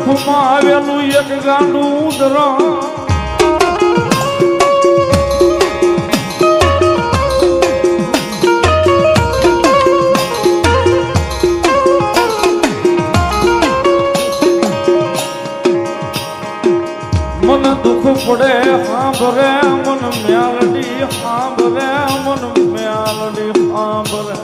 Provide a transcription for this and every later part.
દુઃખમાં આવેલું એક ગાંડું ઉદરણ મન દુઃખ પડે સાંભરે મન મ્યાલડી સાંભરે મન મ્યાલડી સાંભરે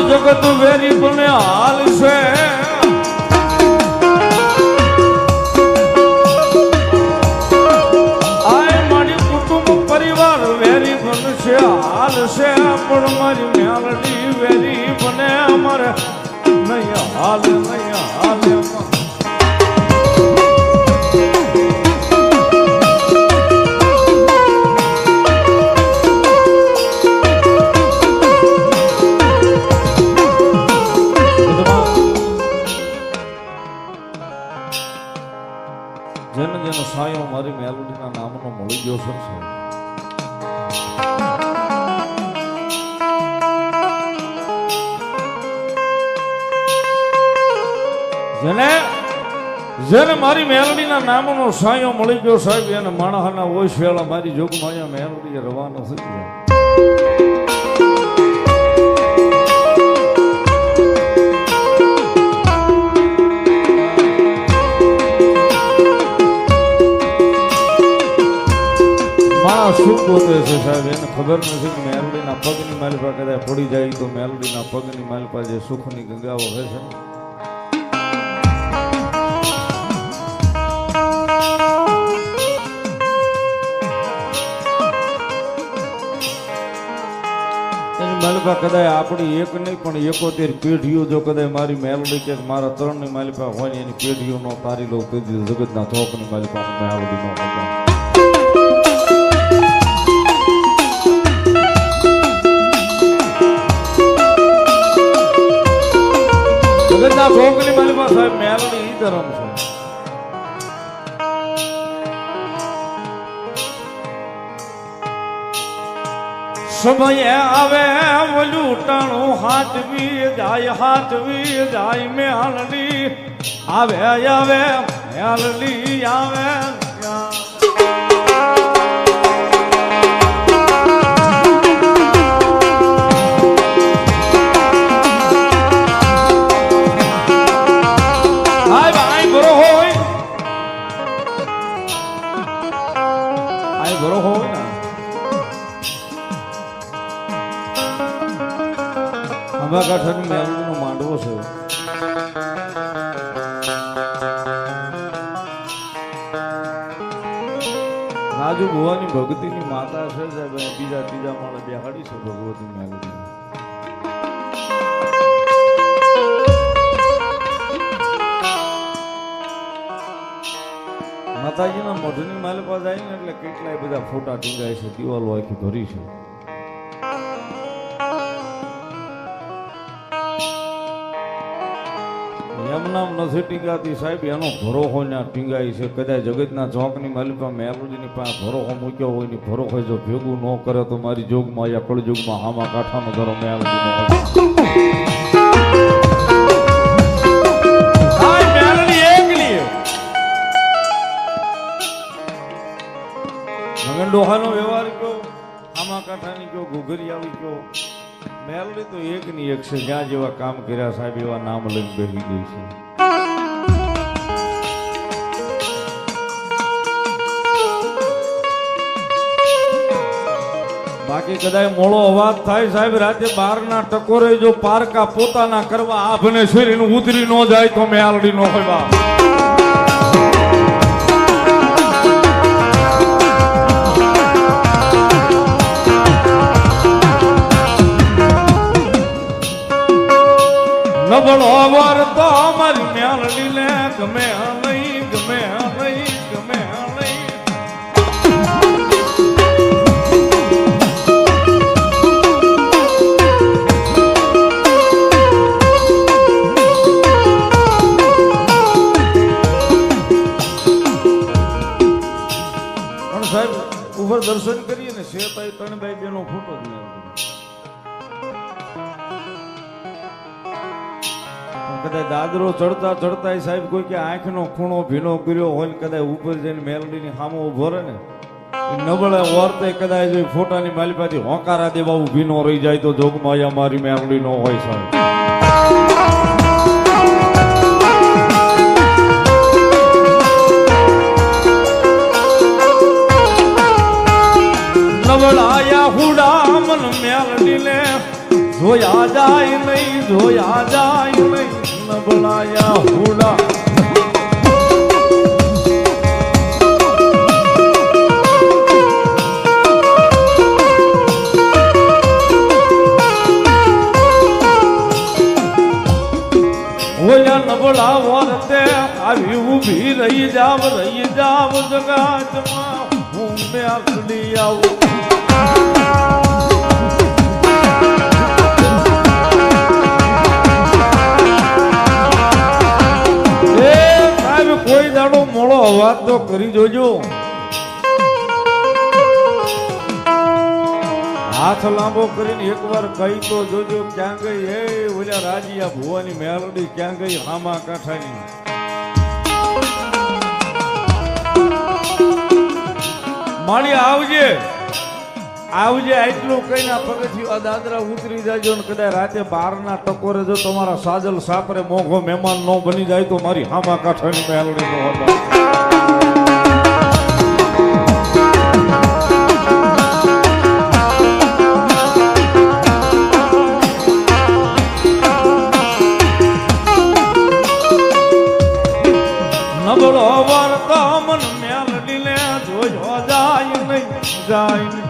જગત વેરી બને હાલ છે આય મારી કુટુંબ પરિવાર વેરી બનશે હાલ છે પણ મારી મ્યાલડી વેરી બને અમારે નહીં હાલ નહીં હાલ જેને જેનો સાયો મારી મેલોડીના નામનો મળી ગયો છે જેને મારી મેલોડીના નામનો સાયો મળી ગયો સાહેબ એને માણસના ઓછ વેળા મારી જોગમાં અહીંયા મેલોડી રવાનો થઈ ગયા શું ગોતે છે સાહેબ એને ખબર નથી કે મેલોડીના પગની માલિપા કદાચ પડી જાય તો મેલોડીના પગની માલિપા જે સુખની ગંગાઓ હોય છે એની માલિપા કદાચ આપણી એક નહીં પણ 71 પેઢીઓ જો કદાચ મારી મેલોડી કે મારા ત્રણની માલિપા હોય એની પેઢીઓ નો તારી લો તો જગતના ચોકની માલિપા મેલોડી નો જગતના ચોકની માલિપા સાહેબ મેલોડી ઈ ધર્મ છે સમય આવે ઓલું ટાણું હાથવી જાય મેલડી આવે આવે મેલડી આવે અંબાકાંઠાની મેલોડીનો માંડવો છે રાજુ ભુવાની ભગતીની માતા છે બીજા ત્રીજા માળે બેહાડી છે ભગવતી મેલોડી માતાજીના મોઢની માલિપા જાય ને એટલે કેટલાય બધા ફોટા ટીંગાય છે દિવાલો આખી ભરી છે એમ નામ નથી ટીંગાતી સાહેબ એનો ભરોહો ત્યાં ટીંગાય છે કદાચ જગતના ચોકની માલિપા મેલોડીની પાસે ભરોહો મૂક્યો હોય ને ભરોહો જો ભેગું ન કરે તો મારી જોગમાં યા કળજુગમાં હામા કાંઠાનો ધરો મેલોડીનો મેલોડી એકલી મગન ડોહાનો વ્યવહાર કયો હામા કાંઠાની કયો ઘુઘરિયાળી કયો મેલોડી તો એક ની એક છે જ્યાં જેવા કામ કર્યા સાહેબ એવા નામ લઈને બેસી ગઈ છે બાકી કદાચ મોળો અવાજ થાય સાહેબ રાતે 12 ના ટકોરે જો પારકા પોતાના કરવા આભને શરીર ઉતરી ન જાય તો મેલોડી નો હોય બા નબળો અવાર તો અમારી મેલડી ને ગમે નહીં ગમે નહીં ગમે નહીં સાહેબ ઉપર દર્શન કરીએ ને શેતાઈ ત્રણબાઈ બેનો ફોટો જ નહીં. કદાચ દાદરો ચડતા ચડતા સાહેબ કોઈ કે આંખનો ખૂણો ભીનો કર્યો હોય ને કદાચ ઉપર જઈને મેલડીની સામે ઉભો રહે ને નબળે વર્તે કદાચ ફોટાની માલિપાથી હોકારા દેવા ભીનો રહી જાય તો જોગમાં મારી મેલડી નો હોય સાહેબ. નબળાયા હુડા મન મેલડીને જોયા જાય નહીં, જોયા જાય નહીં. નબળાયા હુડા નબળા વર્તે આવી ઊભી રહી જાવ જગાતમાં હું મેલડી આવું. કોઈ દાડો મોડો અવાજ તો કરી જોજો. હાથ લાંબો કરીને એકવાર કહી તો જોજો ક્યાં ગઈ હે ઓલા રાજીયા ભુવાની મેલડી, ક્યાં ગઈ હામા કાંઠાની. માળી આવજે આવજે આટલું કહીને પગથિયું દાદરા ઉતરી જાજો ને કદાચ રાતે 12 ના ટકોરે જો તમારા સાજલ સાપરે મોઘો મહેમાન નો બની જાય તો મારી હામા કાંઠાની મેલડી નો હતા. નબળો વર્તા મન મેલડી ને જોજો જાય નહીં, જાય નહીં.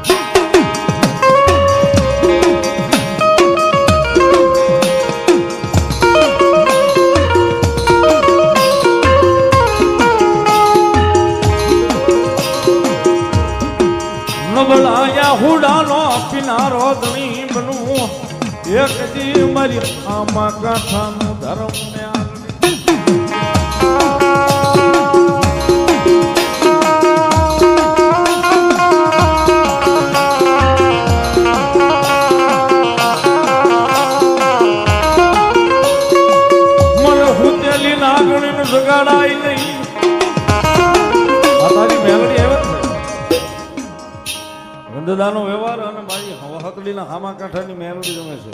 નબળાયા હુડાનો કિનારો ધણી બનવું એક દી મારી આમાં કાંઠાનું ધર્મ ને મને હુતેલી નાગણી જગાડાય નહીં. આ તારી મેલડી આવે ગંદદાનો વ્યવહાર અને મારી વહતડીના હામા કાંઠાની મેલડી ગમે છે.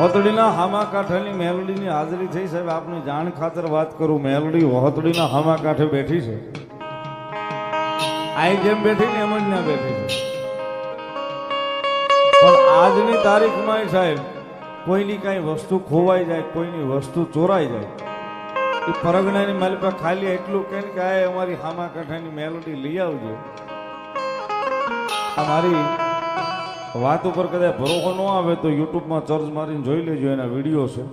વહતડીના હામા કાંઠાની મેલડીની હાજરી થઈ સાહેબ. આપની જાણ ખાતર વાત કરું, મેલડી વહતડીના હામા કાંઠે બેઠી છે. આઈ જેમ બેઠી ને એમ જ ના બેઠી છે. પણ આજની તારીખમાં સાહેબ કોઈની કઈ વસ્તુ ખોવાઈ જાય, કોઈની વસ્તુ ચોરાઈ જાય, એ પરગણાની મારી પાસે ખાલી એટલું કે આ અમારી હામા કાંઠાની મેલડી લઈ આવજો. મારી વાત ઉપર કદાચ ભરોસો ન આવે તો યુટ્યુબમાં સર્ચ મારીને જોઈ લેજો, એના વિડીયો છે.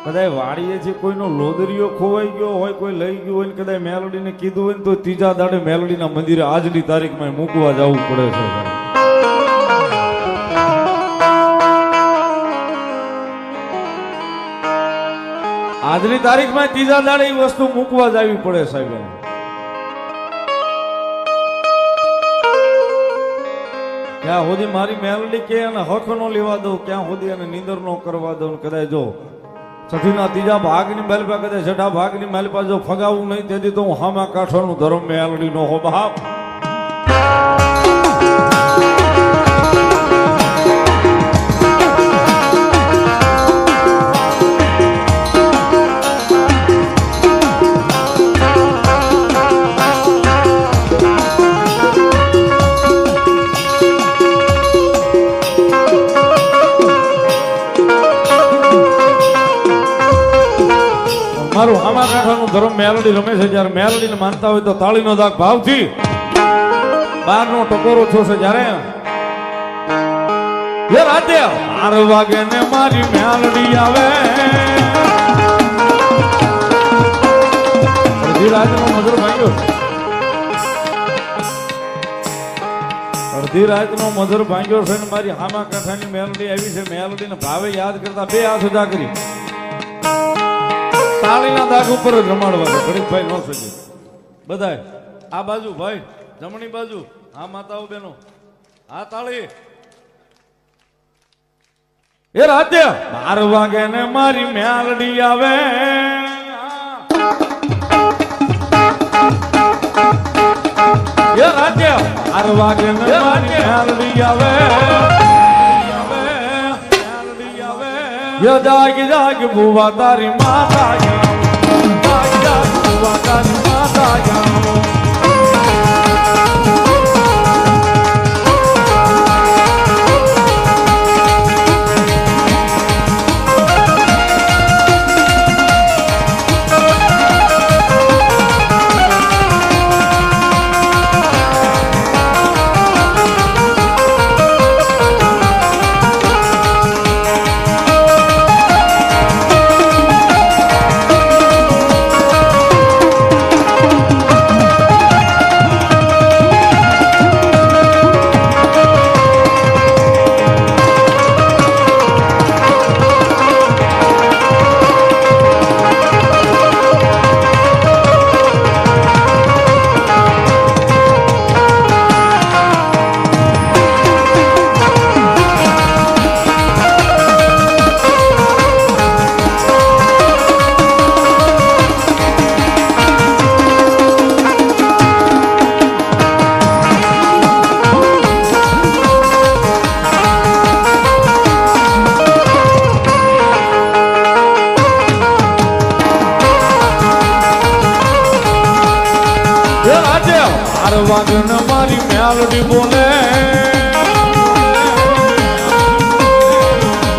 કદાચ વાડીએથી કોઈનો લોદરીઓ ખોવાઈ ગયો હોય, કોઈ લઈ ગયો હોય ને કદાચ મેલડીને કીધું હોય ને તો ત્રીજા દાડે મેલડીના મંદિરે આજની તારીખમાં મૂકવા જવું પડે છે. આજની તારીખમાં ત્રીજા દાડે એ વસ્તુ મૂકવા જવી પડે સાહેબ. ક્યાં સુધી મારી મેલડી કે એને હક નો લેવા દઉં, ક્યાં સુધી એને નીંદર નો કરવા દઉં. કદાચ જો છઠ્ઠીના ત્રીજા ભાગની માલિપા કદાચ છઠ્ઠા ભાગની માલિપા જો ફગાવું નહીં તેથી તો હું હામા કાંઠાનું ધર્મ મેલડી નો હો બાપ. મારું હામા કાંઠાનું ધર્મ મેલડી રમે છે. જયારે મેલડીને માનતા હોય તો તાળીનો દાગ ભાવથી 12 નો ટકોરો થશે. જયારે રાતે 12 વાગે ને મારી મેલડી આવે, અડધી રાતનો મધુર ભાંગ્યો, અડધી રાતનો મધુર ભાંગ્યો છે ને મારી હામા કાંઠાની મેલડી આવી છે. મેલડીને ભાવે યાદ કરતા 2 હાથ ઉજા કરી તાળીના દાગ ઉપર જ રમાડવા છે ગણિતભાઈ નો સજી બધાય આ બાજુ ભાઈ જમણી બાજુ આ માતાઓ બેનો આ તાળી એ રાતે 12 વાગે ને મારી મેલડી આવે એ રાતે 12 વાગે ને મારી મેલડી આવે ये जाग जाग बुआ तारी माता जाग जाग बुआ तारी माता जाओ વાગન મારી મેલડી બોલે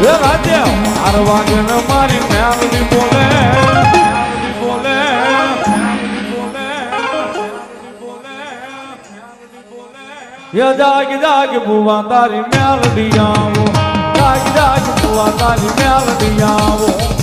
એ રાજ્ય 12 વાગન મારી મેલડી બોલે બોલે એ જાગ જાગ બુવા તારી મેલડી આવો જાગ જાગ બુવા તારી મેલડી આવો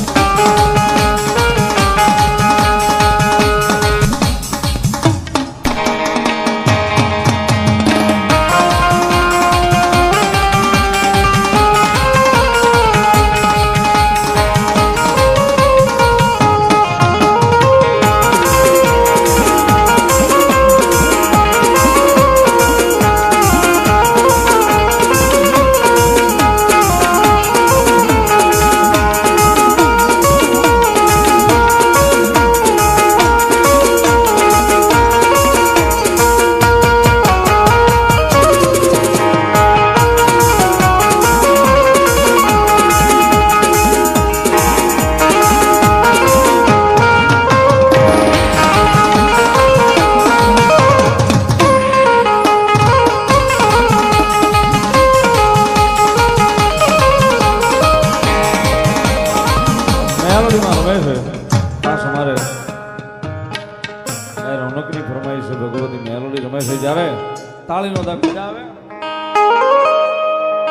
તાળીનો દાગ બજાવે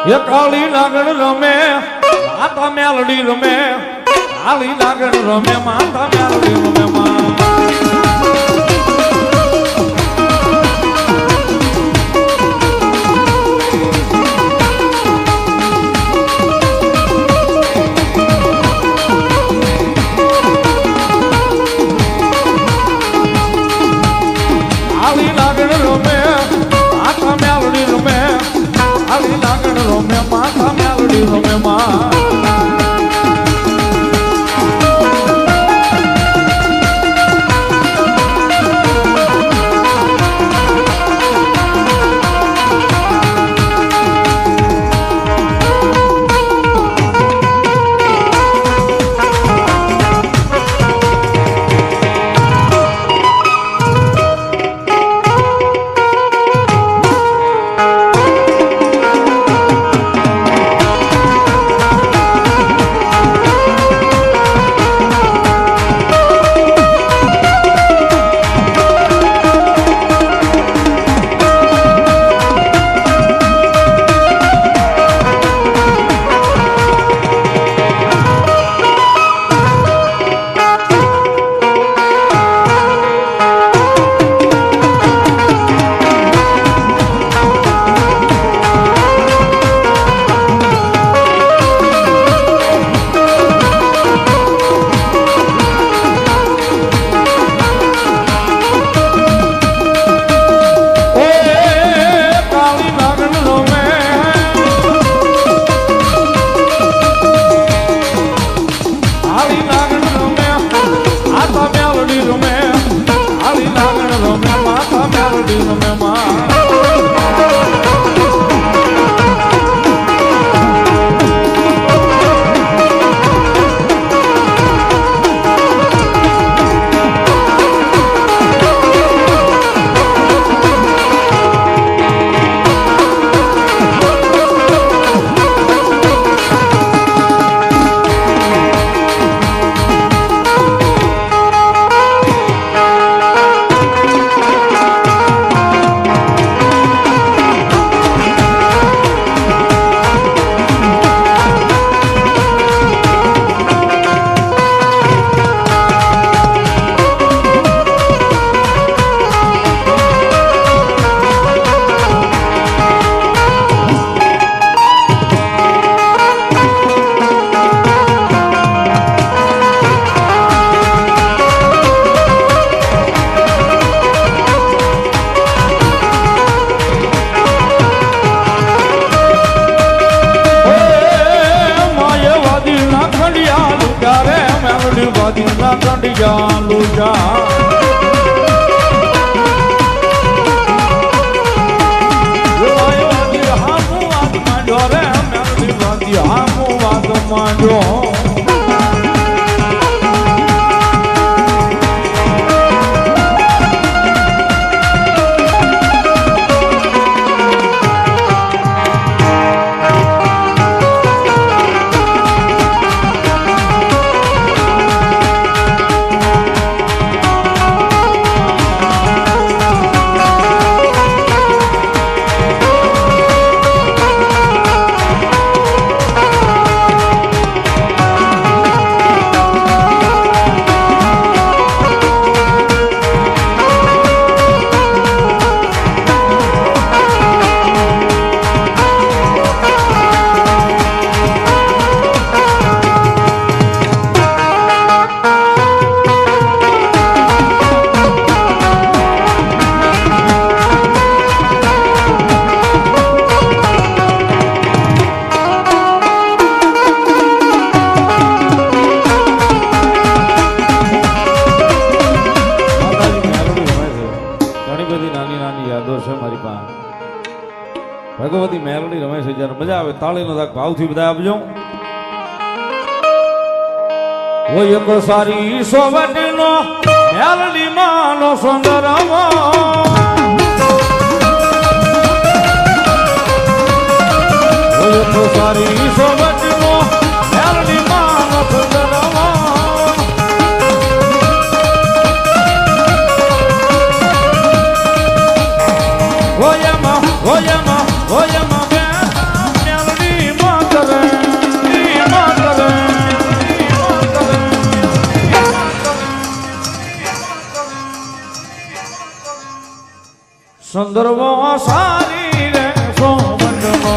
એ કાળી નાગણ રમે માતા મેલડી રમે કાળી નાગણ રમે માતા મેલડી રમે કાળી નાગણ રમે માતા મેલડી રમે કાળી નાગણ રમે માતા મેલડી રમે મેલડી નો મહેમાન વાદીના કંડિયા લુજા હામું વાત માંડ્યો રે મેલડી વાદી હામું વાત માંડ્યો ભગવતી મેલડી રમે છે જ્યારે મજા આવે તાળીનો દાગ ભાવથી બધા આપજો હોય એક સારી સોવટનો મેલડી માનો સુંદરમો હોય એક સારી સોવટનો મેલડી માનો સુંદરમો હોયમાં હોયમાં હોયમાં મેલડી માતરે સંદર્ભ સારી રે સોમંડનો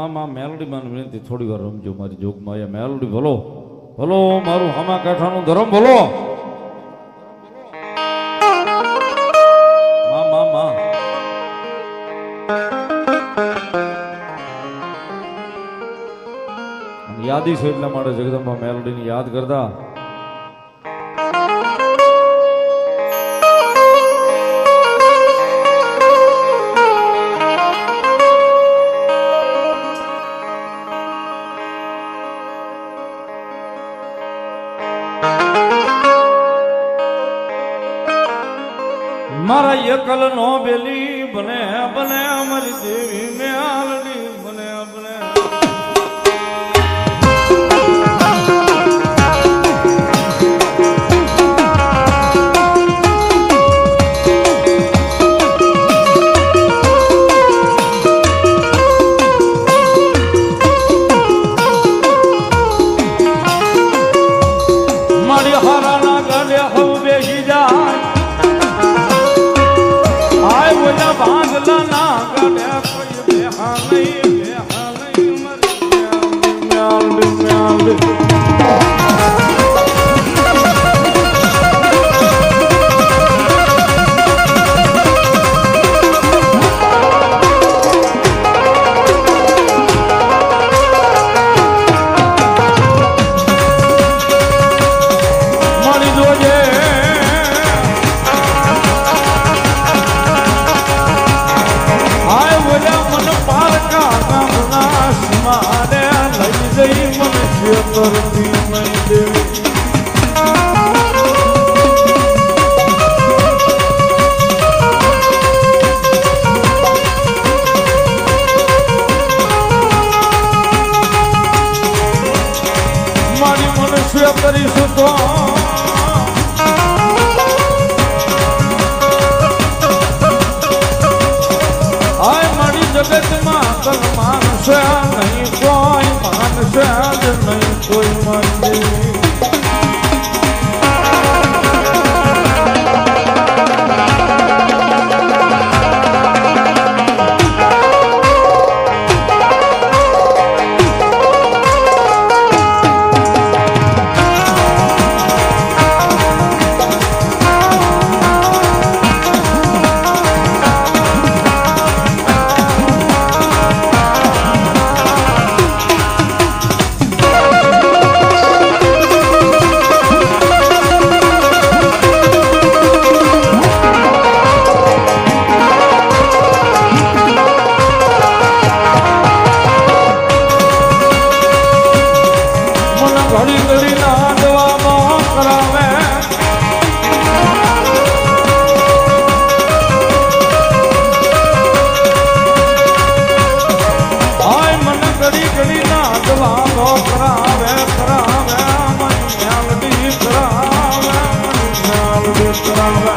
માં મેલડી માં વિનંતી થોડી વાર રમજો મારી જોગમાં મેલડી ભલો ભલો મારું હામા કાંઠાનું ધરમ ભલો યાદી છે એટલા માટે જગદંબા મેલડીની યાદ કરતા મારા એકલ નો બેલી બને બને અમારી દેવી મેલડી બને બને કરીશું તો આય મારી જગતમાં તન માનશે નહીં કોઈ માનશે જ નહીં કોઈ માનશે ઘડી ઘડી નાદવામાં કરાવે આય મને ઘડી ઘડી નાદવામાં કરાવે કરાવે મનિયાલડી કરાવે મનિયાલડી કરાવે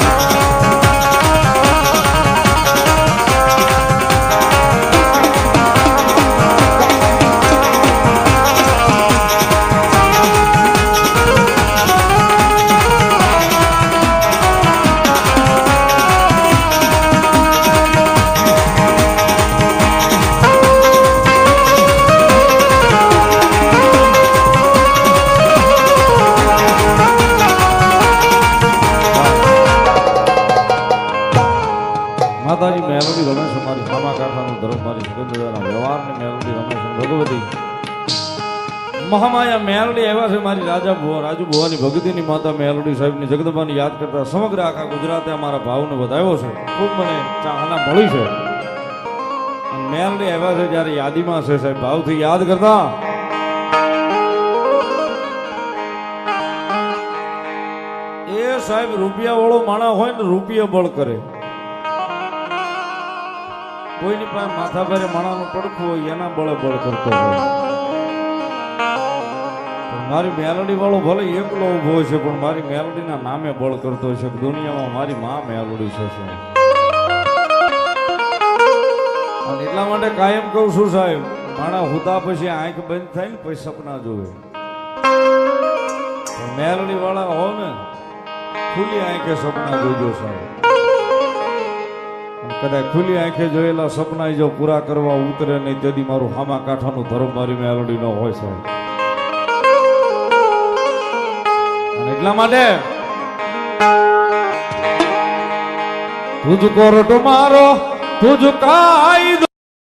માતાજી મેલોડી રમે છે મારી મામા કાકાનો ધર્મ મારી સુગંધના વ્યવહારની મેલોડી રમે છે ભગવતી મહામાયા મેલોડી એવા છે મારી રાજુ ભુવાની ભક્તિની માતા મેલોડી સાહેબની જગદંબાની યાદ કરતા સમગ્ર આખા ગુજરાતે અમારા ભાવને વધાવ્યો છે ખૂબ મને ચાહના મળી છે મેલોડી એવા છે જ્યારે યાદીમાં છે સાહેબ ભાવથી યાદ કરતા એ સાહેબ રૂપિયા વાળો માણસ હોય ને રૂપિયા બળ કરે કોઈની પાસે માથા ભારે માણાનું પડખું હોય એના બળે બળ કરતો હોય મારી મેલોડી વાળો ભલે એકલો ઉભો છે પણ મારી મેલોડીના નામે બળ કરતો હોય છે દુનિયામાં મારી માં મેલોડી છે અને એટલા માટે કાયમ કહું છું સાહેબ માણા હુતા પછી આંખ બંધ થાય ને પછી સપના જોવે મેલોડી વાળા હો ને ખુલ્લી આંખે સપના જોજો સાહેબ કદાચ ખુલ્લી આંખે જોયેલા સપના જો પૂરા કરવા ઉતરે નહીં તેથી મારું હામા કાંઠાનું ધર્મ મારી મેલોડી ન હોય સાહેબ અને એટલા માટે તુજ કોરટ મારો તુજ કાયદો